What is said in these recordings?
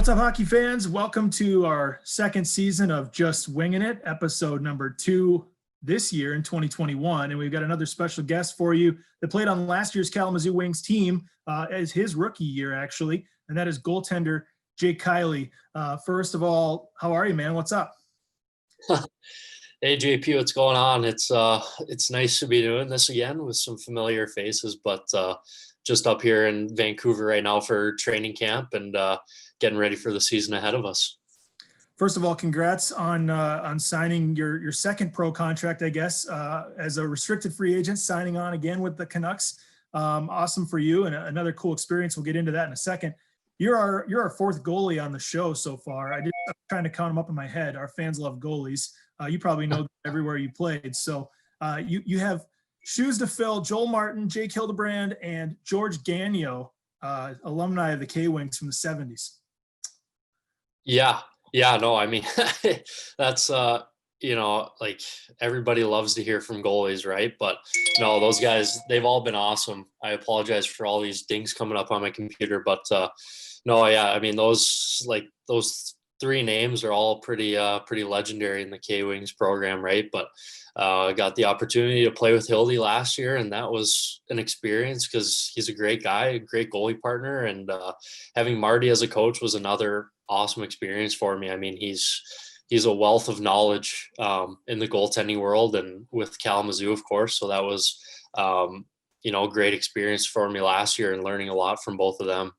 What's up, hockey fans? Welcome to our second season of Just Winging It, episode number 2 this year in 2021. And we've got another special guest for you that played on last year's Kalamazoo Wings team as his rookie year, actually. And that is goaltender Kylie. First of all, how are you, man? What's up? Hey JP, what's going on? It's nice to be doing this again with some familiar faces, but just up here in Vancouver right now for training camp and getting ready for the season ahead of us. First of all, congrats on signing your second pro contract, I guess, as a restricted free agent, signing on again with the Canucks. Awesome for you, and another cool experience. We'll get into that in a second. You're our fourth goalie on the show so far. I'm trying to count them up in my head. Our fans love goalies. You probably know everywhere you played. So you have shoes to fill: Joel Martin, Jake Hildebrand, and George Gagnon, alumni of the K-Wings from the 70s. Yeah, no, I mean, that's, like everybody loves to hear from goalies, right? But no, those guys, they've all been awesome. I apologize for all these dings coming up on my computer, but no, yeah, I mean, those three names are all pretty legendary in the K-Wings program, right? But I got the opportunity to play with Hildy last year, and that was an experience because he's a great guy, a great goalie partner, and having Marty as a coach was another awesome experience for me. I mean, he's a wealth of knowledge in the goaltending world and with Kalamazoo, of course. So that was, a great experience for me last year and learning a lot from both of them.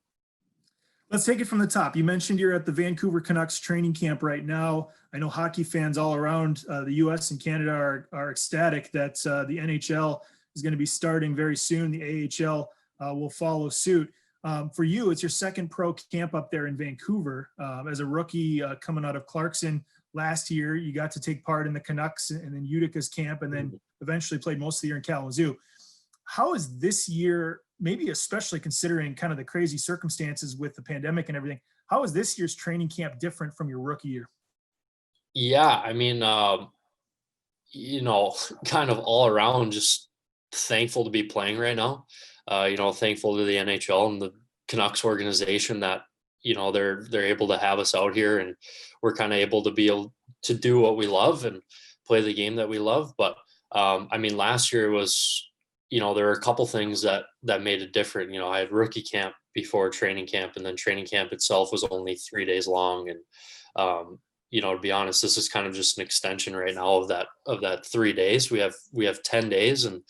Let's take it from the top. You mentioned you're at the Vancouver Canucks training camp right now. I know hockey fans all around the U.S. and Canada are ecstatic that the NHL is going to be starting very soon. The AHL will follow suit. For you, it's your second pro camp up there in Vancouver. As a rookie coming out of Clarkson last year, you got to take part in the Canucks and then Utica's camp, and then eventually played most of the year in Kalamazoo. How is this year, maybe especially considering kind of the crazy circumstances with the pandemic and everything, how is this year's training camp different from your rookie year? Yeah, I mean, kind of all around, just thankful to be playing right now. Thankful to the NHL and the Canucks organization that, they're able to have us out here, and we're kind of able to do what we love and play the game that we love. But I mean, last year was, there were a couple things that made it different. I had rookie camp before training camp, and then training camp itself was only 3 days long. And, to be honest, this is kind of just an extension right now of that 3 days. We have 10 days. And,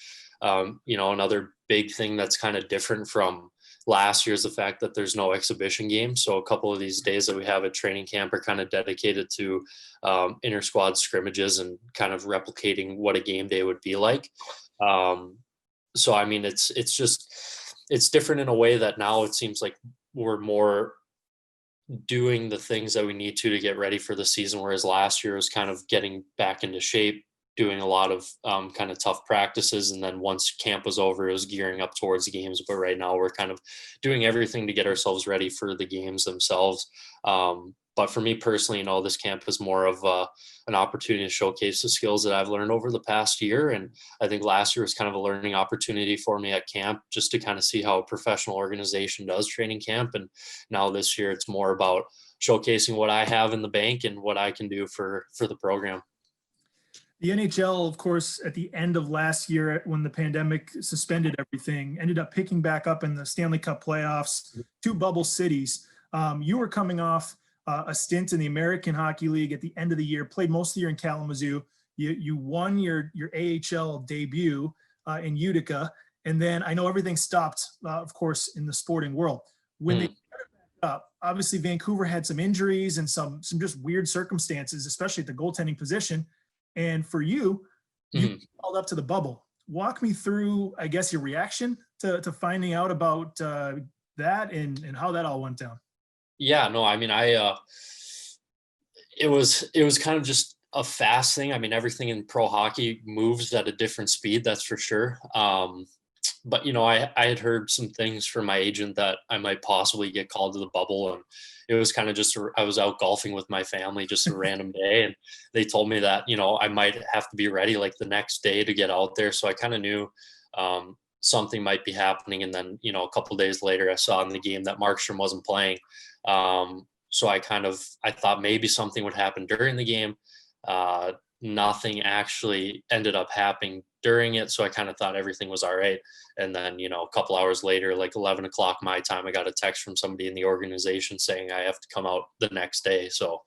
another big thing that's kind of different from last year is the fact that there's no exhibition game. So a couple of these days that we have at training camp are kind of dedicated to inter squad scrimmages and kind of replicating what a game day would be like. So, I mean, it's different in a way that now it seems like we're more doing the things that we need to get ready for the season. Whereas last year was kind of getting back into shape, doing a lot of kind of tough practices. And then once camp was over, it was gearing up towards the games. But right now we're kind of doing everything to get ourselves ready for the games themselves. But for me personally, this camp is more of an opportunity to showcase the skills that I've learned over the past year. And I think last year was kind of a learning opportunity for me at camp, just to kind of see how a professional organization does training camp. And now this year, it's more about showcasing what I have in the bank and what I can do for the program. The NHL, of course, at the end of last year, when the pandemic suspended everything, ended up picking back up in the Stanley Cup playoffs, 2 bubble cities. You were coming off a stint in the American Hockey League at the end of the year, played most of the year in Kalamazoo. You won your AHL debut in Utica. And then I know everything stopped, of course, in the sporting world. When they started back up, obviously Vancouver had some injuries and some just weird circumstances, especially at the goaltending position. And for you, you called up to the bubble. Walk me through, I guess, your reaction to finding out about that and how that all went down. Yeah, no, I mean, it was kind of just a fast thing. I mean, everything in pro hockey moves at a different speed, that's for sure. But, I had heard some things from my agent that I might possibly get called to the bubble. And it was kind of just, I was out golfing with my family, just a random day. And they told me that, I might have to be ready like the next day to get out there. So I kind of knew something might be happening. And then, a couple of days later, I saw in the game that Markstrom wasn't playing. So I thought maybe something would happen during the game. Nothing actually ended up happening during it. So I kind of thought everything was all right. And then, a couple hours later, like 11 o'clock my time, I got a text from somebody in the organization saying I have to come out the next day. So,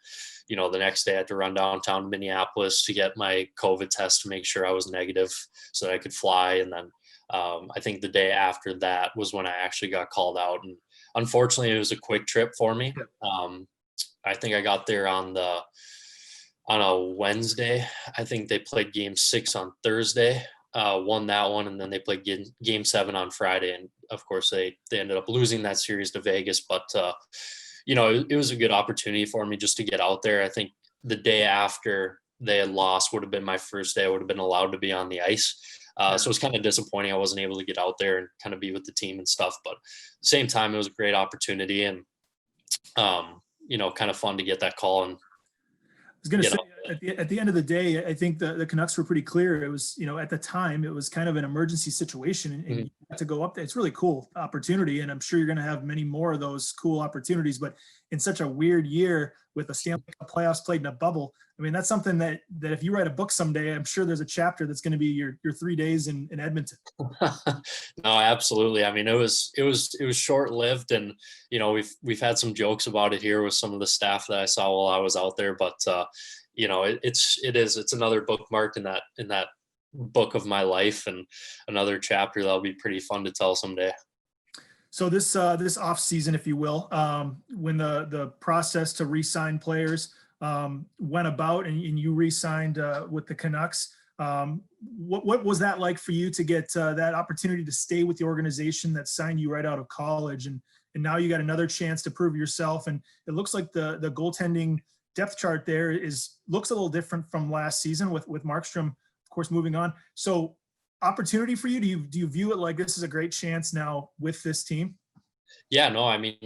the next day I had to run downtown to Minneapolis to get my COVID test to make sure I was negative so that I could fly. And then I think the day after that was when I actually got called out. And unfortunately, it was a quick trip for me. I think I got there on a Wednesday. I think they played game 6 on Thursday, won that one, and then they played game 7 on Friday. And of course they ended up losing that series to Vegas, but it was a good opportunity for me just to get out there. I think the day after they had lost would have been my first day I would have been allowed to be on the ice. So it was kind of disappointing I wasn't able to get out there and kind of be with the team and stuff, but at the same time, it was a great opportunity and, kind of fun to get that call. And I was going to say, at the end of the day, I think the Canucks were pretty clear. It was, at the time, it was kind of an emergency situation, and you had to go up there. It's a really cool opportunity, and I'm sure you're going to have many more of those cool opportunities. But in such a weird year with the Stanley Cup playoffs played in a bubble, I mean, that's something that if you write a book someday, I'm sure there's a chapter that's going to be your 3 days in Edmonton. No, absolutely. I mean, it was short lived, and we've had some jokes about it here with some of the staff that I saw while I was out there, but it's another bookmark in that book of my life, and another chapter that'll be pretty fun to tell someday. So this off season, if you will, when the process to re-sign players went about, and you re-signed with the Canucks, what was that like for you to get that opportunity to stay with the organization that signed you right out of college, and now you got another chance to prove yourself? And it looks like the goaltending depth chart there looks a little different from last season with Markstrom, of course, moving on. So opportunity for you, do you view it like this is a great chance now with this team? Yeah, no, I mean,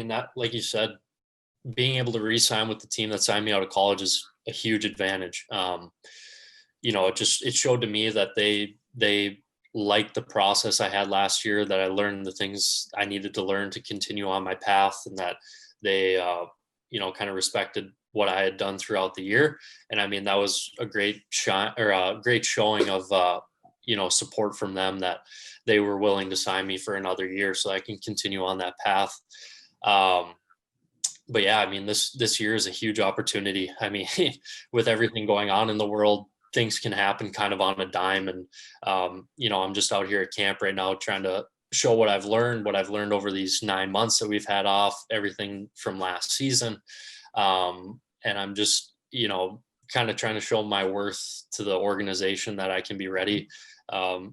that, like you said, being able to re-sign with the team that signed me out of college is a huge advantage. It showed to me that they liked the process I had last year, that I learned the things I needed to learn to continue on my path, and that they kind of respected what I had done throughout the year. And I mean, that was a great great showing of support from them, that they were willing to sign me for another year so I can continue on that path. But yeah, I mean, this year is a huge opportunity. I mean, with everything going on in the world, things can happen kind of on a dime. And, I'm just out here at camp right now trying to show what I've learned over these 9 months that we've had off, everything from last season. And I'm just, kind of trying to show my worth to the organization, that I can be ready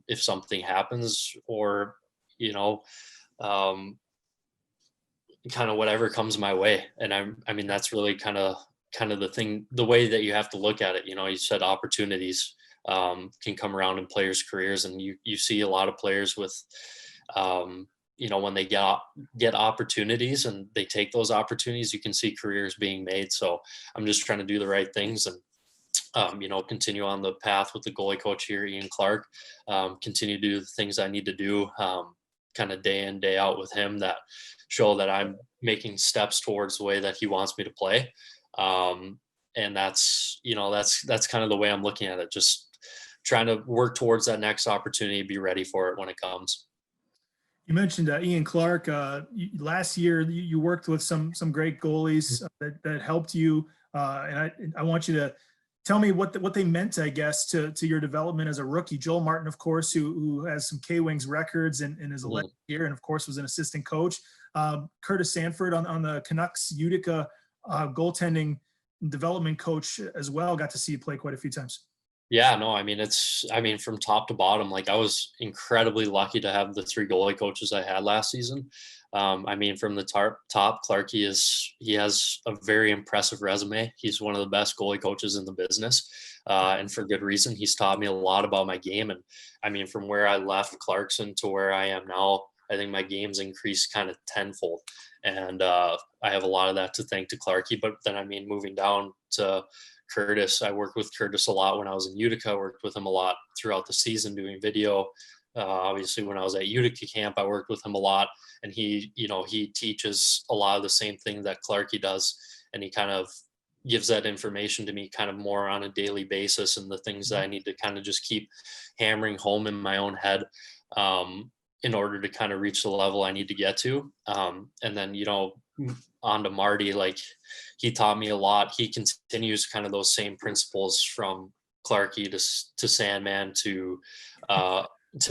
if something happens, or, kind of whatever comes my way. And I mean, that's really kind of the thing, the way that you have to look at it. You said opportunities can come around in players' careers, and you see a lot of players with, when they get opportunities and they take those opportunities, you can see careers being made. So I'm just trying to do the right things and, continue on the path with the goalie coach here, Ian Clark, continue to do the things I need to do, kind of day in, day out with him, that show that I'm making steps towards the way that he wants me to play. And that's kind of the way I'm looking at it, just trying to work towards that next opportunity, be ready for it when it comes. You mentioned Ian Clark. Last year, you worked with some great goalies that helped you, and I want you to tell me what they meant, I guess, to your development as a rookie. Joel Martin, of course, who has some K-Wings records and is a legend here, and of course was an assistant coach. Curtis Sanford on the Canucks Utica goaltending development coach as well. Got to see you play quite a few times. Yeah, no, I mean, from top to bottom, like I was incredibly lucky to have the 3 goalie coaches I had last season. I mean, from the top, Clark, he has a very impressive resume. He's one of the best goalie coaches in the business. And for good reason. He's taught me a lot about my game. And I mean, from where I left Clarkson to where I am now, I think my game's increased kind of tenfold. And I have a lot of that to thank to Clarky. But then, I mean, moving down to Curtis, I worked with Curtis a lot when I was in Utica. I worked with him a lot throughout the season doing video, Obviously, when I was at Utica camp, I worked with him a lot, and he teaches a lot of the same thing that Clarkie does, and he kind of gives that information to me kind of more on a daily basis, and the things that I need to kind of just keep hammering home in my own head in order to kind of reach the level I need to get to. And then, on to Marty, like he taught me a lot. He continues kind of those same principles from Clarkie to Sandman to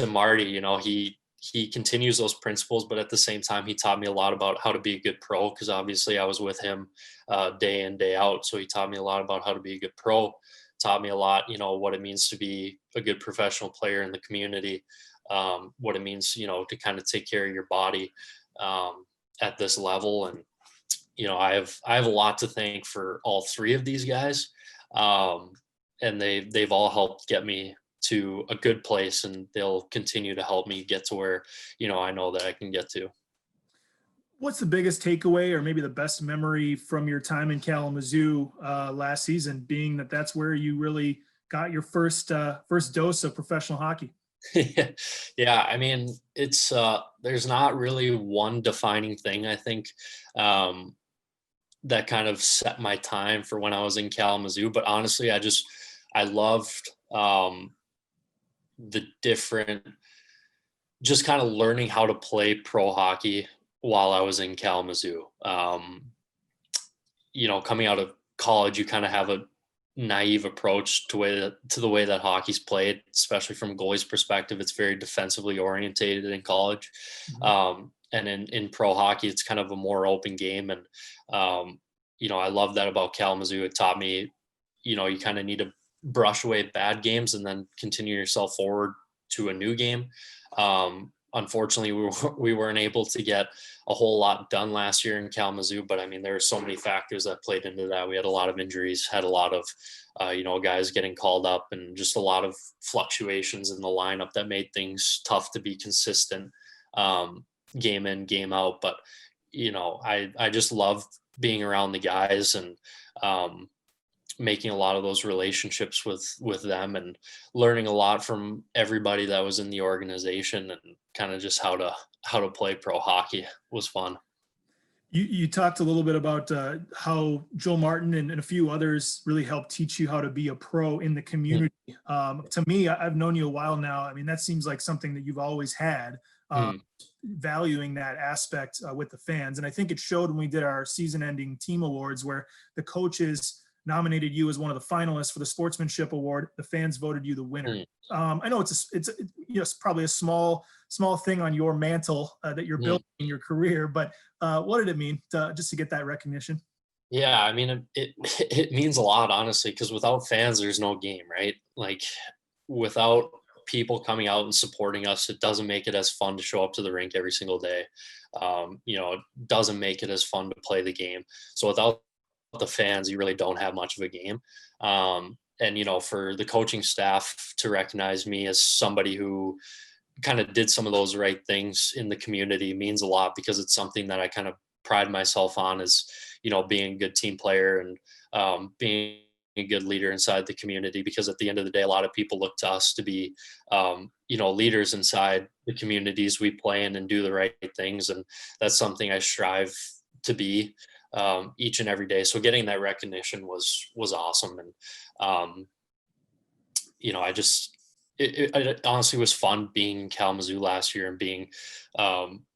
Marty. He continues those principles, but at the same time, he taught me a lot about how to be a good pro, because obviously I was with him day in, day out. So he taught me a lot about how to be a good pro, taught me a lot, what it means to be a good professional player in the community, what it means, to kind of take care of your body at this level. And, I have a lot to thank for all three of these guys. And they've all helped get me to a good place, and they'll continue to help me get to where, I know that I can get to. What's the biggest takeaway, or maybe the best memory from your time in Kalamazoo last season, being that that's where you really got your first dose of professional hockey? Yeah, I mean, it's there's not really one defining thing, I think, that kind of set my time for when I was in Kalamazoo. But honestly, I loved the different, just kind of learning how to play pro hockey while I was in Kalamazoo. Coming out of college, you kind of have a naive approach to the way that hockey's played, especially from a goalie's perspective. It's very defensively orientated in college. And in pro hockey, it's kind of a more open game. And, I love that about Kalamazoo. It taught me, you kind of need to brush away bad games and then continue yourself forward to a new game. Unfortunately, we weren't able to get a whole lot done last year in Kalamazoo, but I mean, there were so many factors that played into that. We had a lot of injuries, had a lot of, guys getting called up, and just a lot of fluctuations in the lineup that made things tough to be consistent game in, game out. But, I just love being around the guys and making a lot of those relationships with them, and learning a lot from everybody that was in the organization, and kind of just how to play pro hockey was fun. You talked a little bit about how Joel Martin and a few others really helped teach you how to be a pro in the community. To me, I've known you a while now. I mean, that seems like something that you've always had, valuing that aspect with the fans. And I think it showed when we did our season-ending team awards, where the coaches nominated you as one of the finalists for the Sportsmanship Award. The fans voted you the winner. I know it's probably a small thing on your mantle that you're building in your career, but what did it mean just to get that recognition? Yeah, I mean, it means a lot, honestly, because without fans, there's no game, right? Like, without people coming out and supporting us, it doesn't make it as fun to show up to the rink every single day. It doesn't make it as fun to play the game. So without the fans, you really don't have much of a game. And for the coaching staff to recognize me as somebody who kind of did some of those right things in the community means a lot, because it's something that I kind of pride myself on, is being a good team player and being a good leader inside the community. Because at the end of the day, a lot of people look to us to be leaders inside the communities we play in, and do the right things, and that's something I strive to be each and every day. So getting that recognition was awesome. And it honestly was fun being in Kalamazoo last year, and being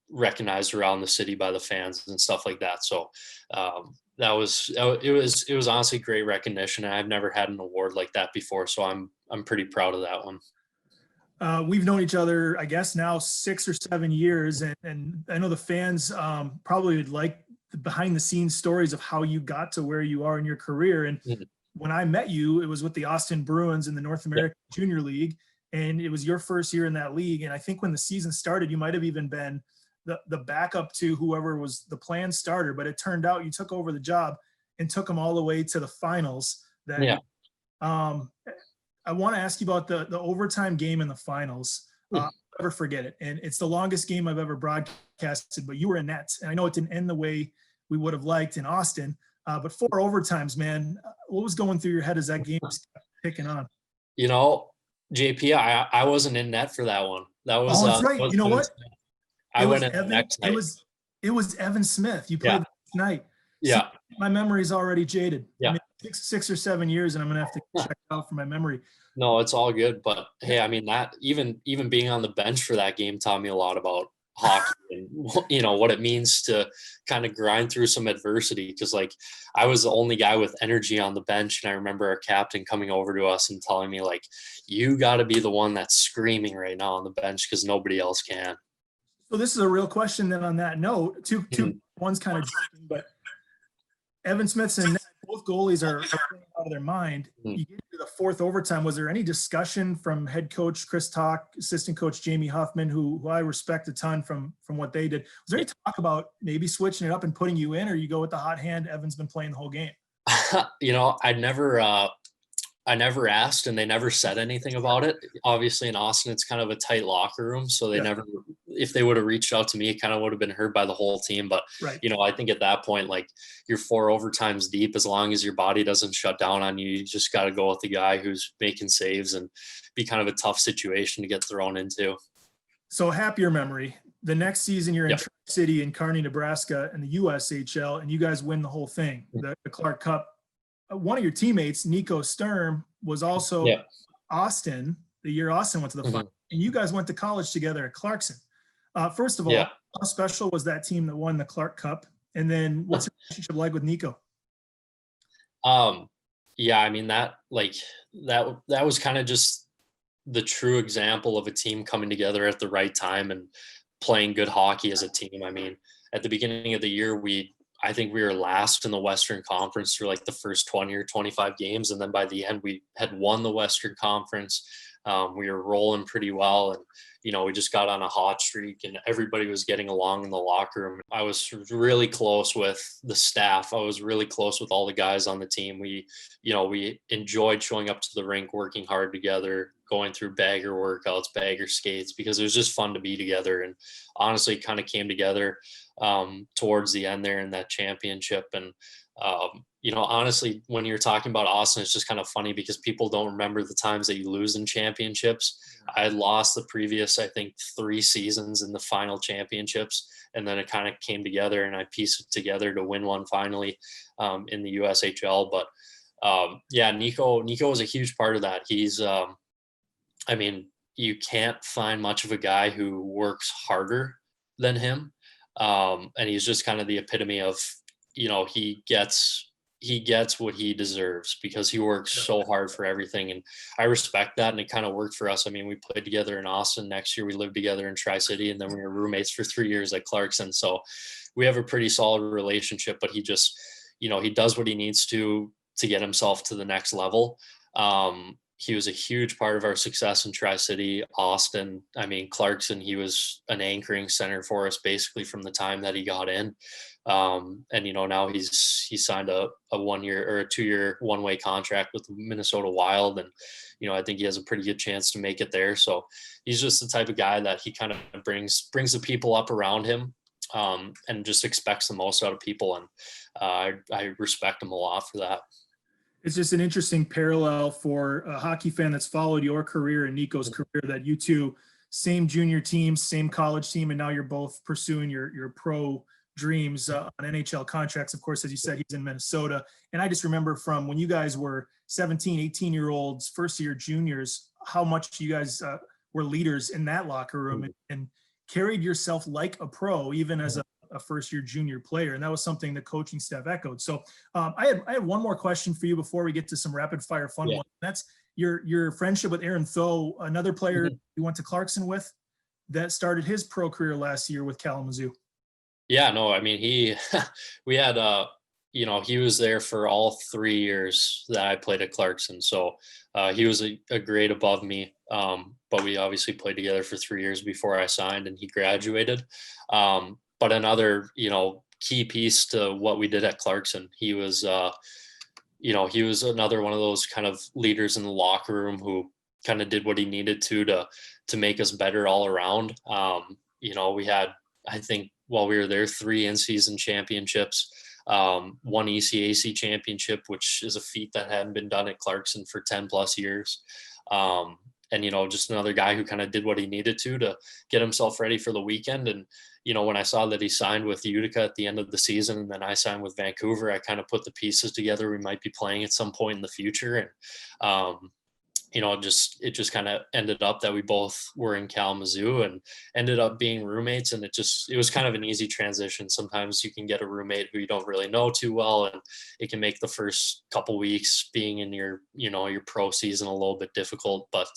recognized around the city by the fans and stuff like that. So it was honestly great recognition, and I've never had an award like that before, so I'm pretty proud of that one. We've known each other, I guess, now 6 or 7 years, and I know the fans probably would like the behind the scenes stories of how you got to where you are in your career. And when I met you, it was with the Austin Bruins in the North American Junior League, and it was your first year in that league. And I think when the season started, you might have even been the backup to whoever was the planned starter, but it turned out you took over the job and took them all the way to the finals. I want to ask you about the overtime game in the finals. I'll never forget it. And it's the longest game I've ever broadcasted, but you were in net. And I know it didn't end the way we would have liked in Austin, but 4 overtimes, man, what was going through your head as that game was picking on? JP, I wasn't in net for that one. That was Oh, that's right. was You know Evan what? Smith. It I was went in the Evan. next It night. was it was Evan Smith. You Yeah, played last night. See, yeah, my memory's already jaded. I yeah. mean, six or 7 years, and I'm gonna have to check it out for my memory. No, it's all good. But hey, I mean that even being on the bench for that game taught me a lot about hockey and what it means to kind of grind through some adversity. Because like I was the only guy with energy on the bench, and I remember our captain coming over to us and telling me like, "You got to be the one that's screaming right now on the bench because nobody else can." So this is a real question. Then on that note, Mhm. one's kind of joking, but Evan Smith's and both goalies are playing out of their mind. Mhm. You get to the fourth overtime. Was there any discussion from head coach Chris Talk, assistant coach Jamie Huffman, who I respect a ton from what they did? Was there any talk about maybe switching it up and putting you in, or you go with the hot hand? Evan's been playing the whole game. I never asked, and they never said anything about it. Obviously, in Austin, it's kind of a tight locker room, so they Yeah. never. If they would have reached out to me, it kind of would have been heard by the whole team. But Right. I think at that point, like you're 4 overtimes deep. As long as your body doesn't shut down on you, you just got to go with the guy who's making saves, and be kind of a tough situation to get thrown into. So happier memory. The next season, you're in Yep. Tri-City in Kearney, Nebraska, in the USHL, and you guys win the whole thing, the Clark Cup. One of your teammates, Nico Sturm, was also Yeah. Austin, the year Austin went to the final, and you guys went to college together at Clarkson. First of all, Yeah. how special was that team that won the Clark Cup? And then what's your relationship like with Nico? Yeah, I mean that was kind of just the true example of a team coming together at the right time and playing good hockey as a team. I mean, at the beginning of the year, I think we were last in the Western Conference for like the first 20 or 25 games. And then by the end, we had won the Western Conference. We were rolling pretty well. And, we just got on a hot streak and everybody was getting along in the locker room. I was really close with the staff. I was really close with all the guys on the team. We enjoyed showing up to the rink, working hard together, going through bagger workouts, bagger skates, because it was just fun to be together. And honestly, it kind of came together towards the end there in that championship. And, honestly, when you're talking about Austin, it's just kind of funny because people don't remember the times that you lose in championships. I had lost the previous, I think, 3 seasons in the final championships. And then it kind of came together and I pieced it together to win one finally in the USHL. But yeah, Nico was a huge part of that. He's, I mean, you can't find much of a guy who works harder than him. And he's just kind of the epitome of, he gets what he deserves because he works so hard for everything. And I respect that. And it kind of worked for us. I mean, we played together in Austin. Next year we lived together in Tri-City, and then we were roommates for 3 years at Clarkson. So we have a pretty solid relationship, but he just, he does what he needs to get himself to the next level. He was a huge part of our success in Tri-City, Austin. I mean, Clarkson, he was an anchoring center for us basically from the time that he got in. And now he signed a 1 year or a 2 year one-way contract with the Minnesota Wild. And, I think he has a pretty good chance to make it there. So he's just the type of guy that he kind of brings the people up around him, and just expects the most out of people. And I respect him a lot for that. It's just an interesting parallel for a hockey fan that's followed your career and Nico's career, that you two, same junior team, same college team, and now you're both pursuing your pro dreams on NHL contracts. Of course, as you said, he's in Minnesota. And I just remember from when you guys were 17, 18-year-olds, first-year juniors, how much you guys were leaders in that locker room and carried yourself like a pro, even as a first-year junior player. And that was something the coaching staff echoed. So I had one more question for you before we get to some rapid-fire fun ones. That's your friendship with Aaron Tho, another player you went to Clarkson with that started his pro career last year with Kalamazoo. Yeah, no, I mean, we had, he was there for all 3 years that I played at Clarkson. So he was a grade above me. But we obviously played together for 3 years before I signed and he graduated. But another, key piece to what we did at Clarkson, he was another one of those kind of leaders in the locker room who kind of did what he needed to make us better all around. We had, I think, while we were there, 3 in-season championships, 1 ECAC championship, which is a feat that hadn't been done at Clarkson for 10 plus years. and, just another guy who kind of did what he needed to get himself ready for the weekend. And, when I saw that he signed with Utica at the end of the season, and then I signed with Vancouver, I kind of put the pieces together. We might be playing at some point in the future. And, it just kind of ended up that we both were in Kalamazoo and ended up being roommates. And it was kind of an easy transition. Sometimes you can get a roommate who you don't really know too well, and it can make the first couple weeks being in your pro season a little bit difficult, but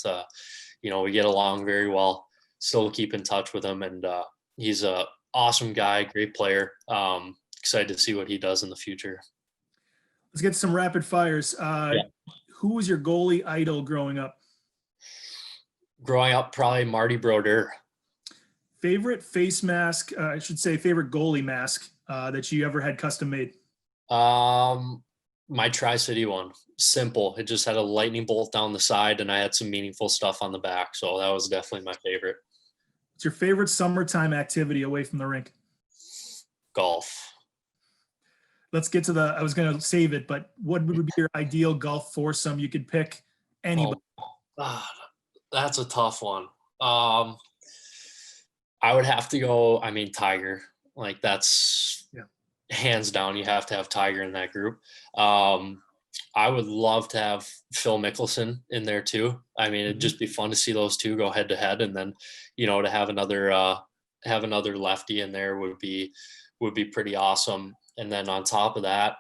we get along very well, still keep in touch with him. And he's a awesome guy, great player. Excited to see what he does in the future. Let's get some rapid fires. Who was your goalie idol growing up? Growing up, probably Marty Brodeur. Favorite face mask, I should say favorite goalie mask that you ever had custom made? My Tri-City one. Simple. It just had a lightning bolt down the side, and I had some meaningful stuff on the back. So that was definitely my favorite. What's your favorite summertime activity away from the rink? Golf. Let's get to I was going to save it, but what would be your ideal golf foursome? You could pick anybody. That's a tough one. I would have to go, Tiger. Like, that's hands down. You have to have Tiger in that group. I would love to have Phil Mickelson in there too. It'd just be fun to see those two go head to head, and then, to have another lefty in there would be pretty awesome. And then on top of that,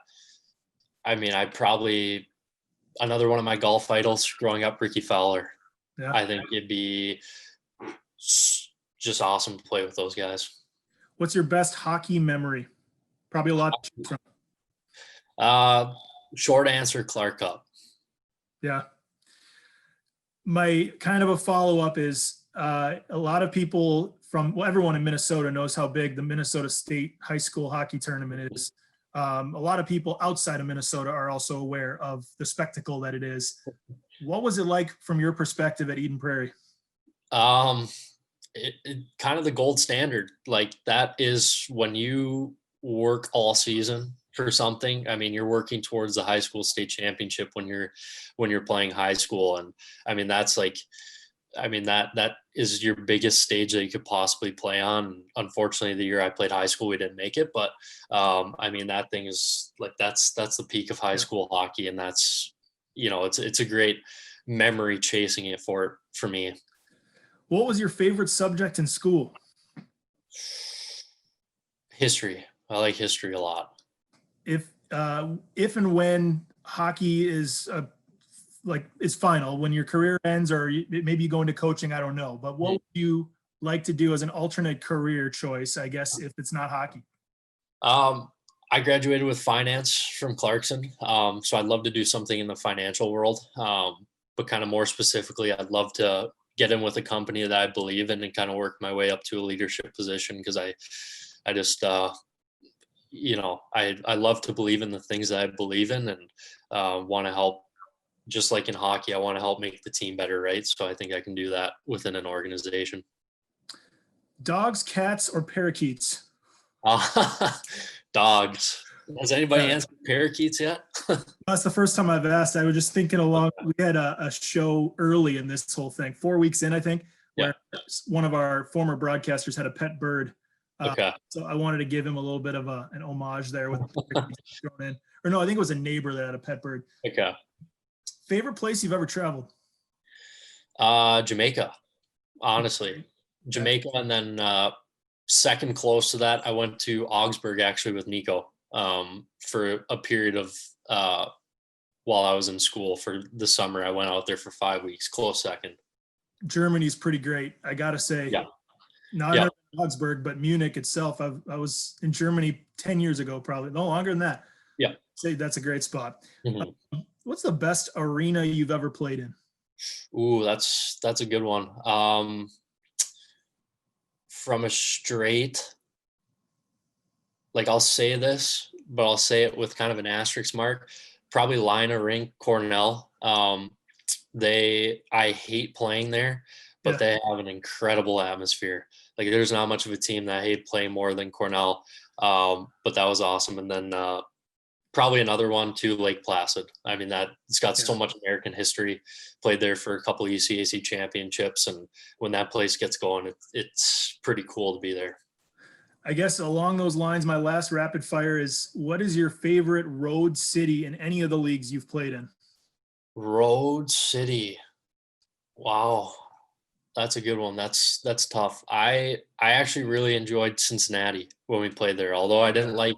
I'd probably, another one of my golf idols growing up, Ricky Fowler. Yeah. I think it'd be just awesome to play with those guys. What's your best hockey memory? Probably a lot to choose from. Short answer, Clark Cup. Yeah. My kind of a follow-up is a lot of people everyone in Minnesota knows how big the Minnesota State high school hockey tournament is. A lot of people outside of Minnesota are also aware of the spectacle that it is. What was it like from your perspective at Eden Prairie? It kind of the gold standard. Like, that is when you work all season for something. You're working towards the high school state championship when you're playing high school. And that's like, that is your biggest stage that you could possibly play on. Unfortunately, the year I played high school, we didn't make it, but that thing is like, that's the peak of high school hockey. And that's, it's a great memory chasing it for me. What was your favorite subject in school? History. I like history a lot. If and when hockey is final, when your career ends, or maybe you go into coaching, I don't know, but what would you like to do as an alternate career choice, I guess, if it's not hockey? I graduated with finance from Clarkson. So I'd love to do something in the financial world. But kind of more specifically, I'd love to get in with a company that I believe in and kind of work my way up to a leadership position. Cause I just, I love to believe in the things that I believe in, and want to help. Just like in hockey, I want to help make the team better, right? So I think I can do that within an organization. Dogs, cats, or parakeets? Dogs. Has anybody answered parakeets yet? That's the first time I've asked. I was just thinking along. We had a show early in this whole thing, 4 weeks in, I think, where one of our former broadcasters had a pet bird. Okay. So I wanted to give him a little bit of an homage there with parakeets thrown in. Or no, I think it was a neighbor that had a pet bird. Okay. Favorite place you've ever traveled? Jamaica, honestly. Jamaica, and then second close to that, I went to Augsburg actually with Nico for a period of while I was in school for the summer. I went out there for 5 weeks, close second. Germany's pretty great, I gotta say. Yeah. Not never Augsburg, but Munich itself. I was in Germany 10 years ago, probably no longer than that. Yeah. Say that's a great spot. Mm-hmm. What's the best arena you've ever played in? Ooh, that's a good one. From a straight, like, I'll say this, but I'll say it with kind of an asterisk mark. Probably Rink, Cornell. I hate playing there, but they have an incredible atmosphere. Like, there's not much of a team that I hate playing more than Cornell. But that was awesome. And then probably another one too, Lake Placid. I mean, that it's got so Yeah. much American history. Played there for a couple of UCAC championships, and when that place gets going, it's pretty cool to be there. I guess along those lines, my last rapid fire is, what is your favorite road city in any of the leagues you've played in? Road City. Wow. That's a good one. That's tough. I actually really enjoyed Cincinnati when we played there, although I didn't like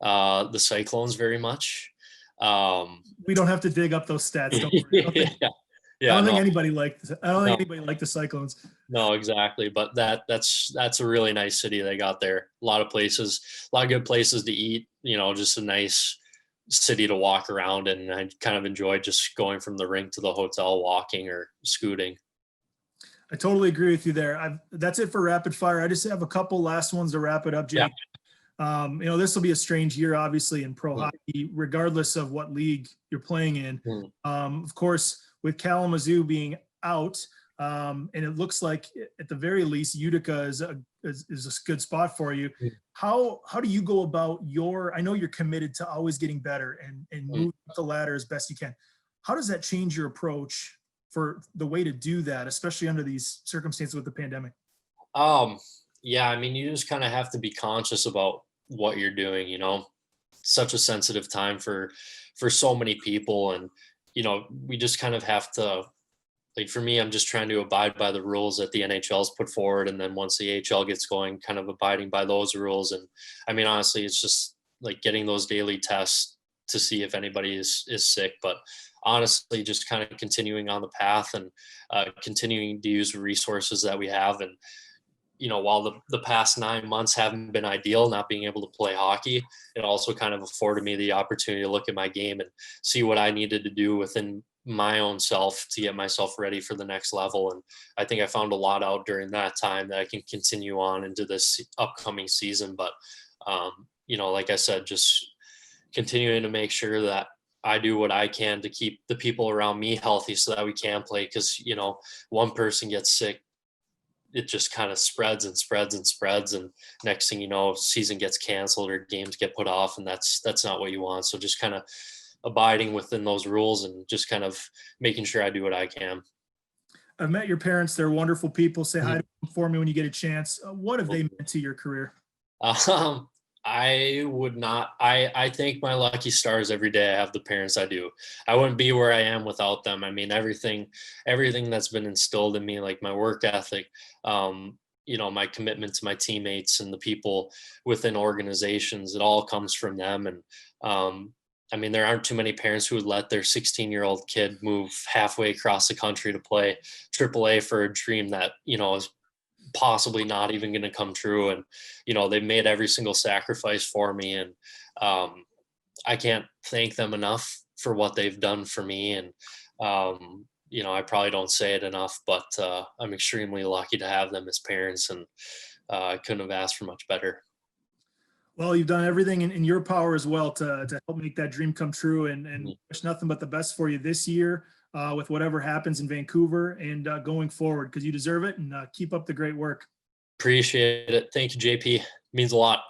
the Cyclones very much. We don't have to dig up those stats. Don't worry. Yeah, I yeah, don't think no, anybody liked. I don't think no, anybody liked the Cyclones. no, exactly. But that's a really nice city they got there. A lot of places, a lot of good places to eat. You know, just a nice city to walk around, and I kind of enjoyed just going from the rink to the hotel, walking or scooting. I totally agree with you there. That's it for rapid fire. I just have a couple last ones to wrap it up, Yeah. Jake. This will be a strange year, obviously, in pro Mm. hockey, regardless of what league you're playing in. Mm. Of course, with Kalamazoo being out, and it looks like at the very least Utica is a good spot for you. Mm. How do you go about I know you're committed to always getting better and move up the ladder as best you can. How does that change your approach for the way to do that, especially under these circumstances with the pandemic? Yeah, I mean, you just kind of have to be conscious about what you're doing, you know. Such a sensitive time for so many people, and we just kind of have to, like, for me, I'm just trying to abide by the rules that the NHL's put forward, and then once the AHL gets going, kind of abiding by those rules. And I mean, honestly, it's just like getting those daily tests to see if anybody is sick, but honestly, just kind of continuing on the path and continuing to use the resources that we have. And while the past 9 months haven't been ideal, not being able to play hockey, it also kind of afforded me the opportunity to look at my game and see what I needed to do within my own self to get myself ready for the next level. And I think I found a lot out during that time that I can continue on into this upcoming season. But, like I said, just continuing to make sure that I do what I can to keep the people around me healthy so that we can play. Because, one person gets sick, it just kind of spreads and spreads and spreads, and next thing you know, season gets canceled or games get put off, and that's not what you want. So just kind of abiding within those rules and just kind of making sure I do what I can. I've met your parents. They're wonderful people. Say hi Mhm. to them for me when you get a chance. What have they meant to your career? Um, I would not. I thank my lucky stars every day I have the parents I do. I wouldn't be where I am without them. I mean, everything that's been instilled in me, like my work ethic, my commitment to my teammates and the people within organizations, it all comes from them. And I mean, there aren't too many parents who would let their 16-year-old kid move halfway across the country to play AAA for a dream that is possibly not even going to come true. And they've made every single sacrifice for me, and I can't thank them enough for what they've done for me. And I probably don't say it enough, but I'm extremely lucky to have them as parents, and I couldn't have asked for much better. Well, you've done everything in your power as well to help make that dream come true, and Mhm. wish nothing but the best for you this year with whatever happens in Vancouver and going forward, because you deserve it, and keep up the great work. Appreciate it. Thank you, JP. Means a lot.